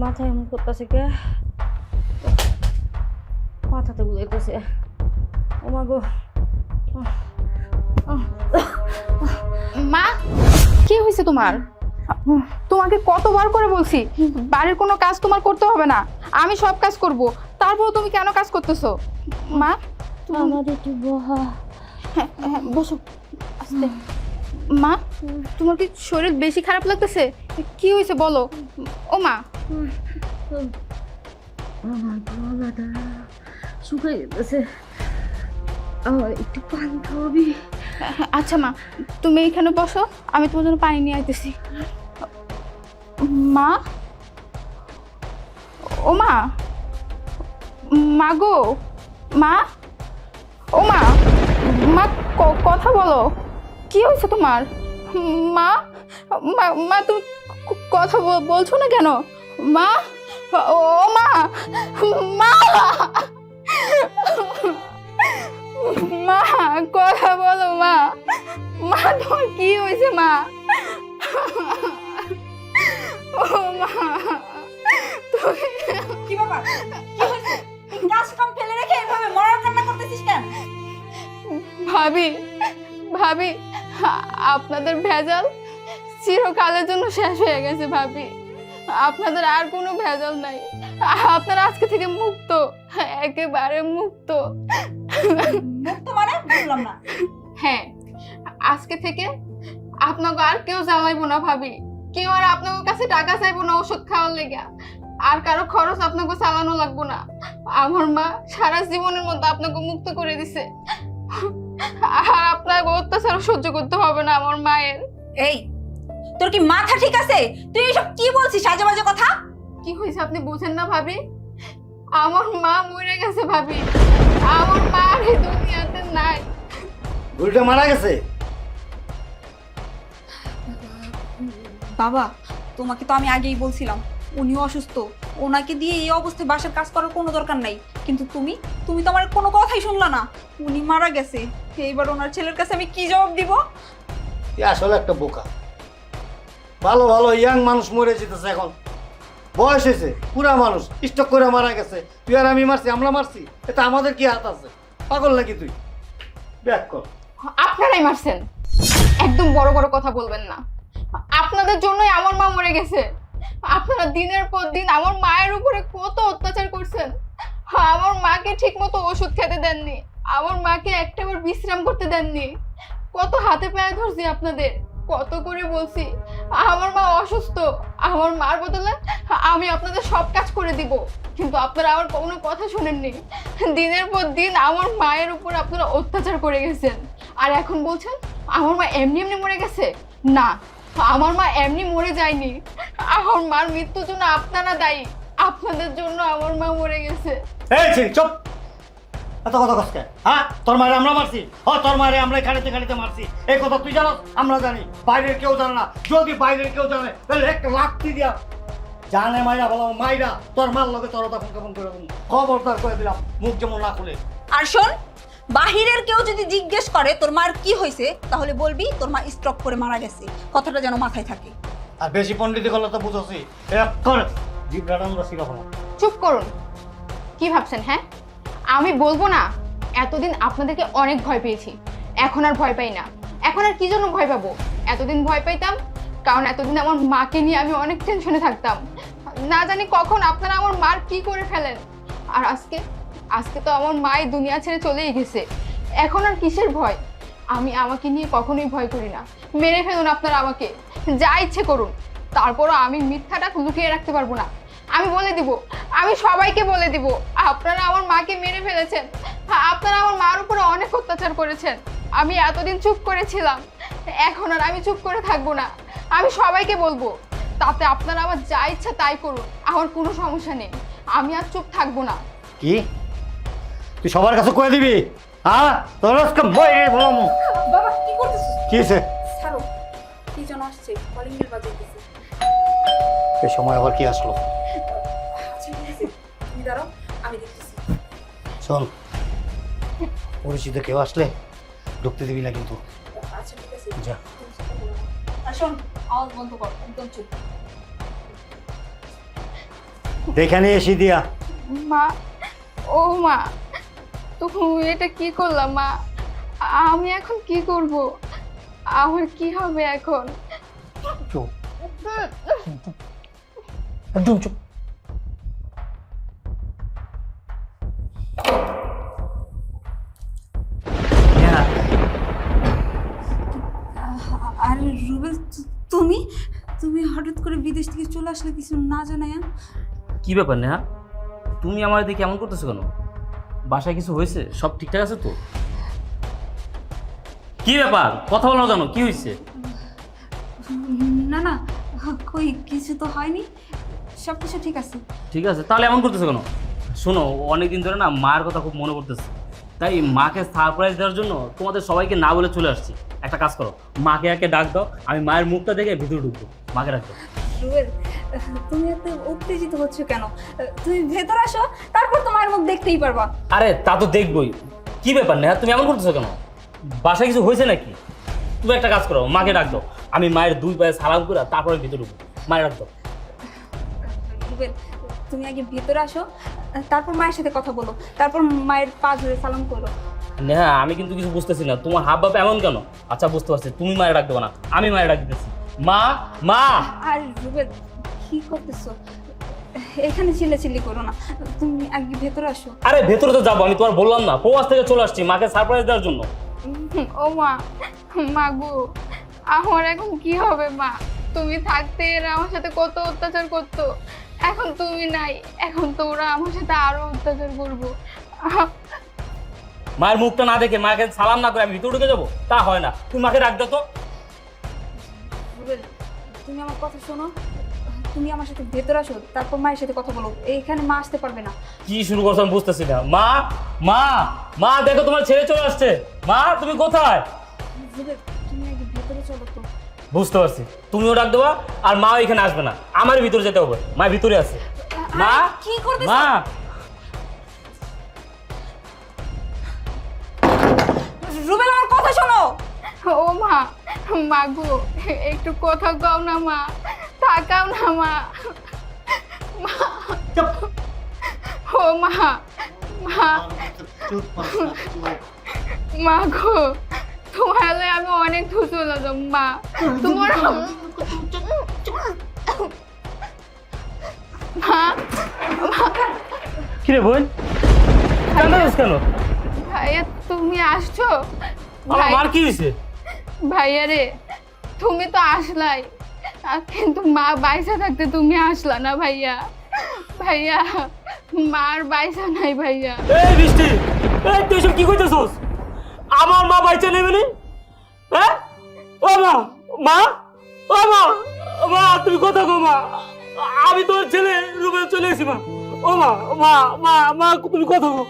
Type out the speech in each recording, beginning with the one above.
মাথায় এমন করতেছে কে? মাথাতে বুঝাইতেছে। ও মা গো। মা, কি হয়েছে তোমার? তোমাকে কতবার করে বলছি বাড়ির কোনো কাজ তোমার করতে হবে না, আমি সব কাজ করব, তারপর তুমি কেন কাজ করতেছো? মা আমার একটু বহা। হ্যাঁ হ্যাঁ বসো আস্তে। মা, তোমার কি শরীর বেশি খারাপ লাগতেছে? কি হয়েছে বলো। ও মা, আমার গলাটা শুকাই যেতেছে, আমার একটু পানি খাওয়াবি? আচ্ছা মা, তুমি এখানে বসো, আমি তোমার জন্য পানি নিয়ে আইতেছি। মা, ও মা, মা গো, মা, ও মা, মা কথা বলো, কি হয়েছে তোমার? মা, মা, মা তুমি কথা বলছো না কেন? মা, ও মা, মা, মা কথা বলো মা। মা তোমার কি হয়েছে মা? ও মা, কি ব্যাপার? কি হয়েছে? এই কাজ কাম ফেলে রেখে এভাবে মরার কান্না করতেছিস কেন? ভাবি, ভাবি, আপনাদের ভেজাল চিরকালের জন্য শেষ হয়ে গেছে ভাবি। আপনাদের আর কোনো ভেজাল নাই, আপনারা আজকে থেকে মুক্ত, একেবারে মুক্ত। মুক্ত মানে বুঝলাম না। হ্যাঁ, আজকে থেকে আপনাকে আর কেউ জ্বালাইবো না ভাবি, কেউ আর আপনার কাছে টাকা চাইবো না ওষুধ খাওয়ার লেগে, আর কারো খরচ আপনাকে চালানো লাগবো না। আমার মা সারা জীবনের মধ্যে আপনাকে মুক্ত করে দিছে, আর আপনাকে অত্যাচার সহ্য করতে হবে না আমার মায়ের। এই, তোর কি মাথা ঠিক আছে? তুই এসব কি বলছিস আজে বাজে কথা? কি হয়েছে আপনি বুঝেন না ভাবি? আমার মা মরে গেছে ভাবি, আমার মা আর এই দুনিয়াতে নাই। বুড়িটা মারা গেছে? বাবা, তোমাকে তো আমি আগেই বলছিলাম উনিও অসুস্থ, ওনাকে দিয়ে এই অবস্থায় বাসার কাজ করার কোনো দরকার নাই, কিন্তু তুমি তুমি তো আমার কোনো কথাই শুনলা না। উনি মারা গেছে, এইবার ওনার ছেলের কাছে আমি কি জবাব দিব? এ আসলে একটা বোকা। ভালো ভালো ইয়াং মানুষ মরে যেতেছে এখন, বয়স হয়েছে, পুরা মানুষ স্টক করে মারা গেছে। তুই আর আমি মারছি, আমরা মারছি, এটা আমাদের কি হাত আছে? পাগল নাকি তুই? ব্যাক কর। আপনারাই মারছেন, একদম বড় বড় কথা বলবেন না। আপনাদের জন্যই আমার মা মরে গেছে। আপনারা দিনের পর দিন আমার মায়ের উপরে কত অত্যাচার করছেন। আমার মাকে ঠিক মতো ওষুধ খেতে দেননি, আমার মাকে একটাবার বিশ্রাম করতে দেননি। কত হাতে পায়ে ধরছি আপনাদের, কত করে বলছি আমার মা অসুস্থ, আমার মার বদলে আমি আপনাদের সব কাজ করে দিব, কিন্তু আপনারা আমার কোনো কথা শুনেননি। দিনের পর দিন আমার মায়ের উপর আপনারা অত্যাচার করে গেছেন, আর এখন বলছেন আমার মা এমনি এমনি মরে গেছে। না, আমার মা এমনি মরে যায়নি, আমার মার মৃত্যুর জন্য আপনারা দায়ী, আপনাদের জন্য আমার মা মরে গেছে। এই ছিরি চুপ, এত কথা কষ্ট। হ্যাঁ, তোর মারে আমরা মারছি, তোর মারে আমরা খাড়িতে খাড়িতে মারছি, এই কথা তুই জানো? আমরা জানি, বাইরের কেউ জানে না। যদি বাইরের কেউ জানে তাহলে একটা লাথি দিয়া জানে মাইরা বলো, মাইরা তোর মার লগে তোর তখন কেমন করে খবরদার করে দিলাম, মুখ যেমন না খুলে। আর শোন, বাহিরের কেউ যদি জিজ্ঞেস করে তোর মার কি হয়েছে, তাহলে বলবি তোর মা স্ট্রোক করে মারা গেছে, কথাটা যেন মাথায় থাকে। আর বেশি পণ্ডিতি করলে তো বুঝছি এক করে জিব্রাটা আমরা শিরোপণ। চুপ করুন, কি ভাবছেন? হ্যাঁ, আমি বলবো না এতদিন আপনাদেরকে অনেক ভয় পেয়েছি, এখন আর ভয় পাই না। এখন আর কি জন্য ভয় পাবো? এতদিন ভয় পাইতাম কারণ এতদিন আমার মাকে নিয়ে আমি অনেক টেনশনে থাকতাম, না জানি কখন আপনারা আমার মার কি করে ফেলেন। আর আজকে আজকে তো আমার মাই দুনিয়া ছেড়ে চলেই গেছে, এখন আর কিসের ভয়? আমি আমাকে নিয়ে কখনোই ভয় করি না। মেরে ফেলুন আপনারা আমাকে, যা ইচ্ছে করুন, তারপরও আমি মিথ্যাটা লুকিয়ে রাখতে পারবো না। আমি বলে দিব, আমি সবাইকে বলে দিব আপনারা আমার মাকে মেরে ফেলেছেন, আপনারা আমার মার উপরে অনেক অত্যাচার করেছেন। আমি এতদিন চুপ করেছিলাম, এখন আর আমি চুপ করে থাকবো না, আমি সবাইকে বলবো। তাতে আপনারা আমার যা ইচ্ছা তাই করুন, আমার কোনো সমস্যা নেই, আমি আর চুপ থাকবো না। কি তুই সবার কাছে কয়ে দিবি? হ্যাঁ, তোর আজকে বইরে বললাম। বাবা কি করতেছিস? কি হয়েছে? ছাড়ো, কি জন আসছে, কলিং বেল বাজাইতেছে। এই সময় আবার কি আসলো? আচ্ছা ঠিক আছে, তুমি দাঁড়াও, আমি দেখতেছি। শোন, পরিচিত কেউ আসলে ঢুকতে দিবি না কিন্তু। আচ্ছা ঠিক আছে, যা। আর শোন, আওয়াজ বন্ধ কর, একদম চুপ। দেখে নিয়ে এসে দিয়া। মা, ও মা, তুমি এটা কি করলাম মা? আমি এখন কি করব? আমার কি হবে এখন? চুপ একদম চুপ। আরে রুবেল, তুমি তুমি হঠাৎ করে বিদেশ থেকে চলে আসলে কিছু না জানায়? কি ব্যাপার নেহা, তুমি আমার দিকে কেমন করতেছো কেন? বাসায় কিছু হয়েছে? সব ঠিকঠাক আছে তো? কি ব্যাপার, কথা বলো না কেন? কি হয়েছে? না না, কই কিছু তো হয়নি, সব কিছু ঠিক আছে। ঠিক আছে, তাহলে এমন করতেছো কেন? শোনো, অনেকদিন ধরে না মায়ের কথা খুব মনে পড়তেছে, তাই মাকে সারপ্রাইজ দেওয়ার জন্য তোমাদের সবাইকে না বলে চলে আসছি। একটা কাজ করো, মাকে একে ডাক দাও, আমি মায়ের মুখটা দেখে ভিতরে ঢুকবো। মাকে ডাক দাও। রুবেল, তুমি এত উত্তেজিত হচ্ছ কেন? তুমি ভেতর আসো, তারপর তোমার মুখ দেখতেই পারবা। আরে তা তো দেখবই। কি ব্যাপার নেহা, তুমি এমন করতেছো কেন? বাসায় কিছু হয়েছে নাকি? তুমি একটা কাজ করো, মাকে ডাক দাও, আমি মায়ের 2 পায়ে সালাম করে তারপরে ভিতরে ঢুকবো। মায়ের ডাক দাও। রুবেল, তুমি আগে ভেতরে আসো, তারপর মায়ের সাথে কথা বলো, তারপর মায়ের পা ধরে সালাম করো। নেহা, আমি কিন্তু কিছু বুঝতেছি না, তোমার হাব ভাব এমন কেন? আচ্ছা বুঝতে পারছি, তুমি মায়ের ডাক দেবো না, আমি মায়ের ডাক দিতেছি। মা, মা। আর রুবেল, কি করতেছো? এখানে চিল্লাচিল্লি করো না, তুমি আগে ভেতরে আসো। আরে ভেতরে তো যাবো, আমি তোমার বললাম না প্রবাস থেকে চলে আসছি মাকে সারপ্রাইজ দেওয়ার জন্য। ও মা, মা গো, আমার এখন কি হবে মা? তুমি থাকতে এরা আমার সাথে কত অত্যাচার করতো, এখন তুমি নাই, এখন তো ওরা আমার সাথে আরো অত্যাচার করবো। মায়ের মুখটা না দেখে, মাকে সালাম না করে আমি ভিতরে ঢুকে যাবো? তা হয় না, তুমি মাকে ডাক দাও তো। রুবেল, তুমি আমার কথা শোনো, তুমি আমার সাথে ভেতরে আসো, তারপর মায়ের সাথে কথা বলো। এইখানে মা আসতে পারবে না। কি শুরু করছো আমি বুঝতেছি না। মা, মা, মা দেখো তোমার ছেলে চলে আসছে। মা তুমি কোথায়? রুবেল, তুমি আগে ভেতরে চলো তো। বুঝতে পারছি, তুমিও ডাক দেবা আর মা এখানে আসবে না, আমার ভিতরে যেতে হবে। মা ভিতরে আছে। মা, কি করতেছ? মা। রুবেল, আমার কথা শোনো। ও মা, মা গো, একটু কথা কও না মা, তাকাও না মা। মা, ও মা, মা, মা গো, তোমার লগে আমি অনেক খুশি হলাম মা। তোমার মা, কিরে বোন, কান্দাছিস কেন? ভাইয়া তুমি আসছো? আমার মার কি হয়েছে? ভাইয়া রে, তুমি তো আসলাই, কিন্তু মা বাইসা থাকতে তুমি আসলা না ভাইয়া। ভাইয়া, মার বাইসা নাই ভাইয়া। এই বৃষ্টি, এই তুই সব কি কইতেছস? আমার মা বাইচা নেবে নি? হ্যাঁ? ও মা, মা, ও মা, মা তুমি কথা কও মা। আমি তোর ছেলে রুবেল চলে এসেছি মা। ও মা, মা, মা, মা তুমি কথা কও।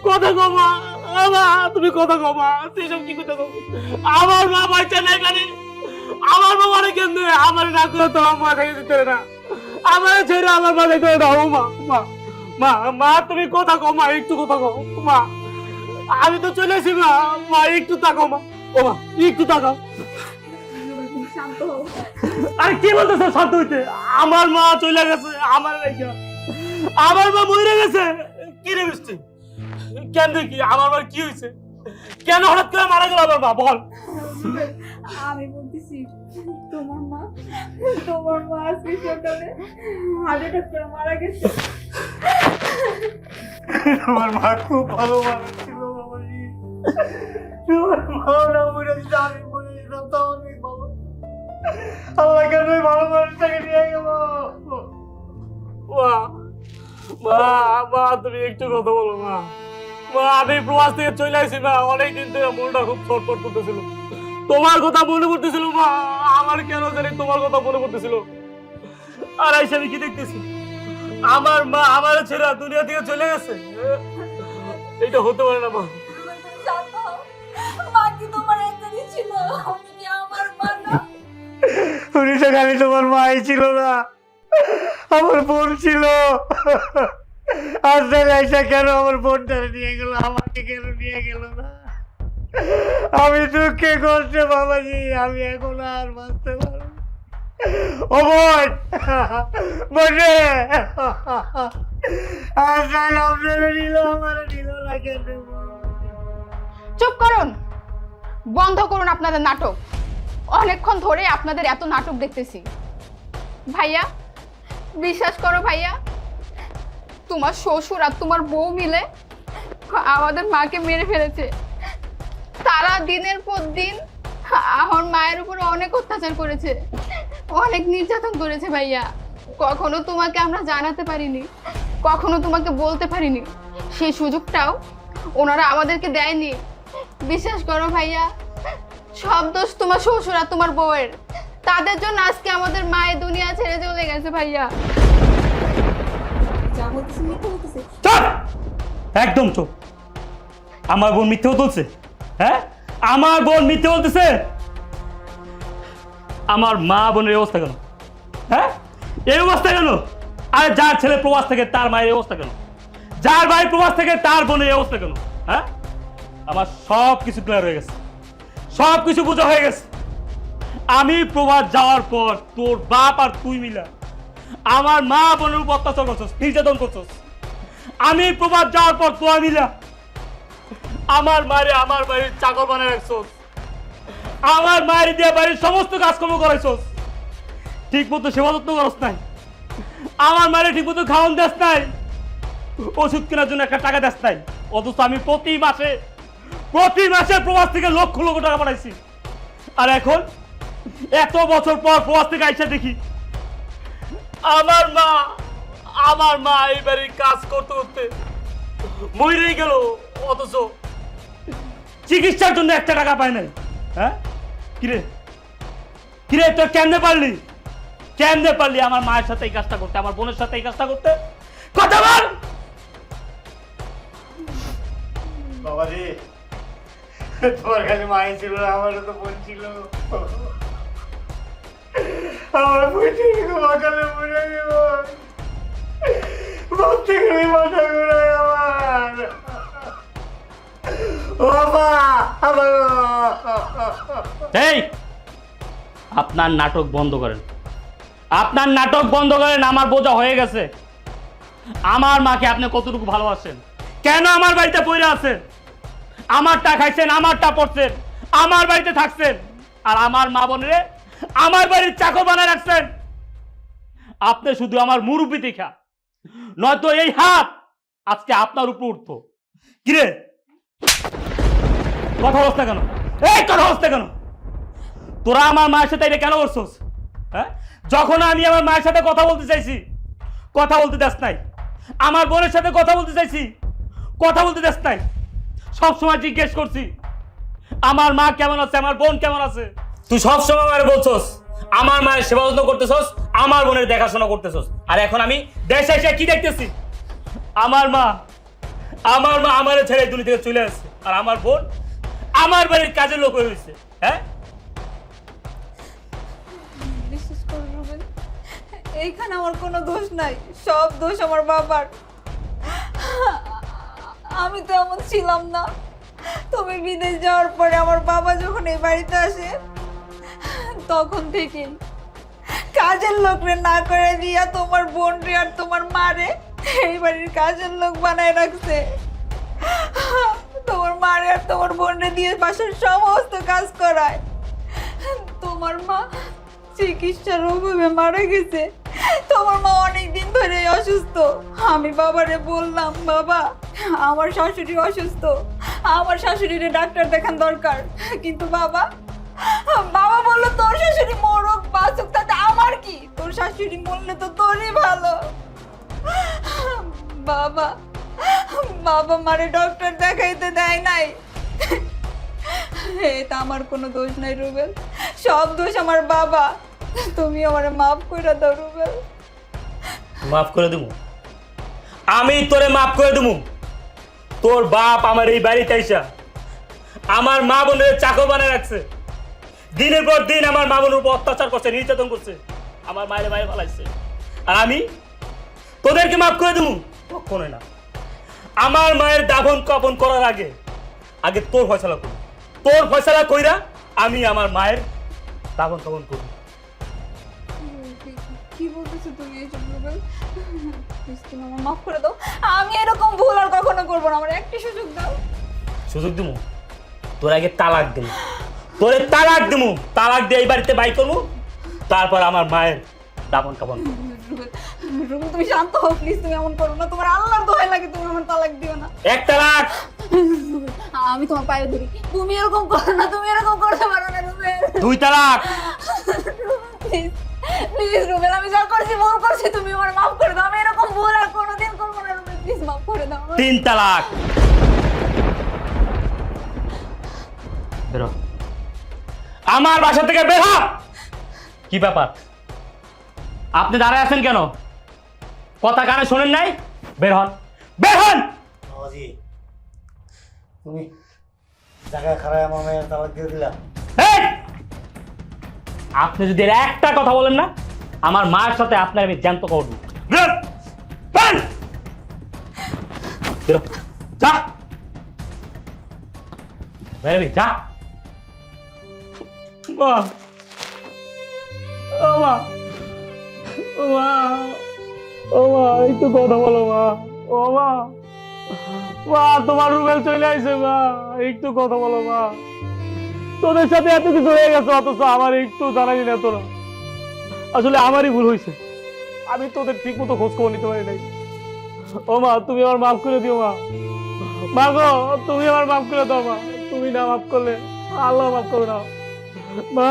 কথা কও মা। ও মা তুমি কথা কও মা। তুই সব কি কইতেছস? আমার মা বাইচা নাই মানে? আমার মা মানে কেন? আমার না করে তো আমার থেকে দিতে না। আমার ছেড়ে আমার মা দেখতে না। ও মা, মা, মা, মা তুমি কথা কও মা, একটু কথা কও মা। আমি তো চলে এসেছি মা। মা একটু তাকাও মা। ও মা একটু তাকাও। শান্ত হও। আরে কি বলতেছ শান্ত হইতে? আমার মা চলে গেছে, আমার রাইখা। আমার মা মরে গেছে। কি রে বৃষ্টি, কেন দেখি আমার মা কি হয়েছে? কেন হঠাৎ করে মারা গেল আমার মা? বল। আমি বলতেছি, তোমার মা আজকে সকালে হার্ট অ্যাটাক করে মারা গেছে। আমার মা খুব ভালো মানুষ ছিল বাবাজি। তোমার মারা মরে যেতে আমি মরে যেতাম, তাও অনেক ভালো। আল্লাহ কেন ওই ভালো মানুষটাকে নিয়ে গেল? মা, মা, মা তুমি একটু কথা বলো মা। মা আমি প্রবাস থেকে চলে আসি মা, অনেকদিন থেকে মনটা খুব ছটফট করতেছিল, তোমার কথা মনে পড়তেছিল মা। আমার কেন জানি তোমার কথা মনে পড়তেছিল। আর আইসা আমি কি দেখতেছি, আমার মা আমার ছেড়ে দুনিয়া থেকে চলে গেছে। এটা হতে পারে না মা। শান্ত হও। মা কি তোমার একটাই ছিল? আমি কি আমার মা না? উনি তো খালি তোমার মাই ছিল না, আমার বোন ছিল। আজকে আইসা কেন আমার বোনটারে নিয়ে গেল, আমাকে কেন নিয়ে গেল না? আমি দুঃখে কষ্টে বাবাজি, আমি এখন আর বাঁচতে পারবো না। ও বোন বসে আসাল আপনারা নিল আমার নিল না কেন? চুপ করুন, বন্ধ করুন আপনাদের নাটক। অনেকক্ষণ ধরে আপনাদের এত নাটক দেখতেছি। ভাইয়া বিশ্বাস করো ভাইয়া, তোমার শ্বশুর আর তোমার বউ মিলে আমাদের মাকে মেরে ফেলেছে। তারা দিনের পর দিন আমার মায়ের উপর অনেক অত্যাচার করেছে, অনেক নির্যাতন করেছে ভাইয়া। কখনো তোমাকে আমরা জানাতে পারিনি, কখনো তোমাকে বলতে পারিনি, সেই সুযোগটাও ওনারা আমাদেরকে দেয়নি। বিশ্বাস করো ভাইয়া, সব দোষ তোমার শ্বশুর আর তোমার বউয়ের। তাদের জন্য আজকে আমাদের মায়ের দুনিয়া ছেড়ে চলে গেছে ভাইয়া। যা বলতেছে মিথ্যে বলতেছে। চুপ! একদম চুপ। আমার বোন মিথ্যে বলছে? হ্যাঁ, আমার বোন মিথ্যে বলতেছে? আমার মা বোনের অবস্থা কেন? হ্যাঁ, এই অবস্থা কেন? আর যার ছেলে প্রবাস থেকে তার মায়ের অবস্থা কেন? যার ভাই প্রবাস থেকে তার বোনের অবস্থা কেন? হ্যাঁ, আমার সব কিছু ক্লিয়ার হয়ে গেছে, সব কিছু বোঝা হয়ে গেছে। আমি প্রবাস যাওয়ার পর তোর বাপ আর তুই মিলা আমার মা বোনের উপর অত্যাচার করছস, নির্যাতন করছস। আমি প্রবাস যাওয়ার পর তোরা মিলা আমার মায়ের আমার বাড়ির চাকর বানায় রাখছস, আমার মায়ের দিয়ে বাড়ির সমস্ত কাজকর্ম করাইছস। ঠিক মতো সেবা যত্ন করস নাই, আমার মায়ের ঠিক মতো খাওয়ান দেস নাই, ওষুধ কেনার জন্য একটা টাকা দেস নাই। অথচ আমি প্রতি মাসে প্রবাস থেকে লক্ষ লক্ষ টাকা পাঠাইছি। আর এখন এত বছর পর প্রবাস থেকে আইসা দেখি আমার মা এই বাড়ির কাজ করতে করতে মরেই গেল, অথচ চিকিৎসার জন্য একটা টাকা পায় নাই। হ্যাঁ, কিরে কিরে তোর কেমনে পারলি আমার মায়ের সাথে এই কাজটা করতে, আমার বোনের সাথে এই কাজটা করতে? কথা বল। বাবা রে, তোমার কাছে মায়ে ছিল না, আমারও তো বোন ছিল। আমার বোনটিকে বাঁচালে মরে যাব, ভাবতে গেলে মাথা ঘুরায় আমার। ও বাবা, এই আপনার নাটক বন্ধ করেন, আপনার নাটক বন্ধ করেন। আমার বোঝা হয়ে গেছে। আমার মাকে আপনি কতটুকু ভালোবাসেন, কেন আমার বাড়িতে পড়ে আছেন, আমারটা খাইছেন, আমারটা পড়ছেন, আমার বাড়িতে থাকছেন, আর আমার মা বোনেরে আমার বাড়ির চাকর বানায় রাখছেন। আপনি শুধু আমার মুরব্বি দেখা, নয়তো এই হাত আজকে আপনার উপর উঠতো। কিরে কথা বলছ না কেন? এই কথা বলছ না কেন? তোরা আমার মায়ের সাথে এটা কেন করছস? হ্যাঁ, যখন আমি আমার মায়ের সাথে কথা বলতে চাইছি কথা বলতে দেস নাই, আমার বোনের সাথে কথা বলতে চাইছি কথা বলতে দেস নাই। সবসময় জিজ্ঞেস করছি আমার মা কেমন আছে, আমার বোন কেমন আছে। তুই সবসময় আমার বলছস আমার মায়ের সেবা যত্ন করতেছস, আমার বোনের দেখাশোনা করতেছস। আর এখন আমি দেশে এসে কি দেখতেছি, আমার মা আমার ছেড়ে দুনিয়া থেকে চলে আসছে, আর আমার বোন আমার বাড়ির কাজের লোক হয়ে গেছে। হ্যাঁ, বিশ্বাস করো রুবেল, এইখানে আমার কোনো দোষ নাই, সব দোষ আমার বাবার। আমি তো এমন ছিলাম না। তুমি বিদেশ যাওয়ার পরে আমার বাবা যখন এই বাড়িতে আসে তখন থেকে কাজের লোকরে না করে দিয়া তোমার বোন রে আর তোমার মারে এই বাড়ির কাজের লোক বানায় রাখছে। তোমার মারে আর তোমার বোন রে দিয়ে বাসার সমস্ত কাজ করায়। তোমার মা চিকিৎসার অভাবে মারা গেছে। তোমার মা অনেক দিন ধরে অসুস্থ। আমি বাবারে বললাম, বাবা আমার শাশুড়ি অসুস্থ, আমার শাশুড়িরে ডাক্তার দেখান দরকার। কিন্তু বাবা বললো তোর শাশুড়ি মরুক বাঁচুক তাতে আমার কি, তোর শাশুড়ি মরলে তো তোরই ভালো। বাবা মারে ডক্টর দেখাইতে দেয় নাই। এটা আমার কোনো দোষ নাই রুবেল, সব দোষ আমার বাবা। তুমি আমারে মাফ করে দাও রুবেল। মাফ করে দেবো? আমি তোরে মাফ করে দেবো? তোর বাপ আমার এই বাড়িতে আইসা আমার মা বোনের চাকর বানায় রাখছে, দিনের পর দিন আমার মা বোনের উপর অত্যাচার করছে, নির্যাতন করছে, আমার মায়ের মায়ের ফালাইছে। আর আমি তোদেরকে মাফ করে দেবো? কখনোই না। আমার মায়ের দাফন কাফন করার আগে তোর ফয়সালা করবো, তোর ফয়সালা কইরা আমি আমার মায়ের দাফন কাফন করবো। করছো তুমি এইসব রুবেল? প্লিজ তুমি আমার মাফ করে দাও, আমি এরকম ভুল আর কখনো করবো না, আমার একটি সুযোগ দাও। সুযোগ দিমু তোর আগে তালাক দিমু, তোরে তালাক দিমু, তালাক দিয়ে এই বাড়িতে বাই করবো, তারপর আমার মায়ের দাপন কাপন। রুবেল, রুবেল তুমি শান্ত হও প্লিজ, তুমি এমন করো না, তোমার আল্লাহর দোহাই লাগে, তুমি আমার তালাক দিও না। এক তালাক। রুবেল, আমি তোমার পায়ে ধরি, তুমি এরকম করো না, তুমি এরকম করতে পারো না রুবেল। 2 তালাক। প্লিজ প্লিজ রুবেল, আমি যা করছি ভুল করছি, তুমি আমার মাফ করে দাও, আমি এরকম ভুল আর কোনোদিন করবো না রুবেল, প্লিজ মাফ করে দাও। 3 তালাক। বেরো আমার বাসা থেকে বের হ। কি ব্যাপার আপনি দাঁড়ায় আছেন কেন? কথা কানে শোনেন নাই? বের হন, বের হন। বাবাজি তুমি জায়গায় খারায় আমার মেয়ের তালাক দিয়ে দিলা। এই! আপনি যদি এর একটা কথা বলেন না, আমার মায়ের সাথে আপনার আমি জ্যান্ত করব। বের! বের! বেরো, যা বেরবি, যা। মা, ও মা, ও মা, ও মা, একটু কথা বলো মা। ও মা, মা তোমার রুবেল চলে আইছে মা, একটু কথা বলো মা। তোদের সাথে এত কিছু হয়ে গেছে অথচ আমার একটু জানালি না তোরা। আসলে আমারই ভুল হয়েছে, আমি তোদের ঠিক মতো খোঁজ খবর নিতে পারি নাই। ও মা, তুমি আমার মাফ করে দিও মা। মা গো, তুমি আমার মাফ করে দাও মা। তুমি না মাফ করলে আল্লাহ মাফ করবে না মা।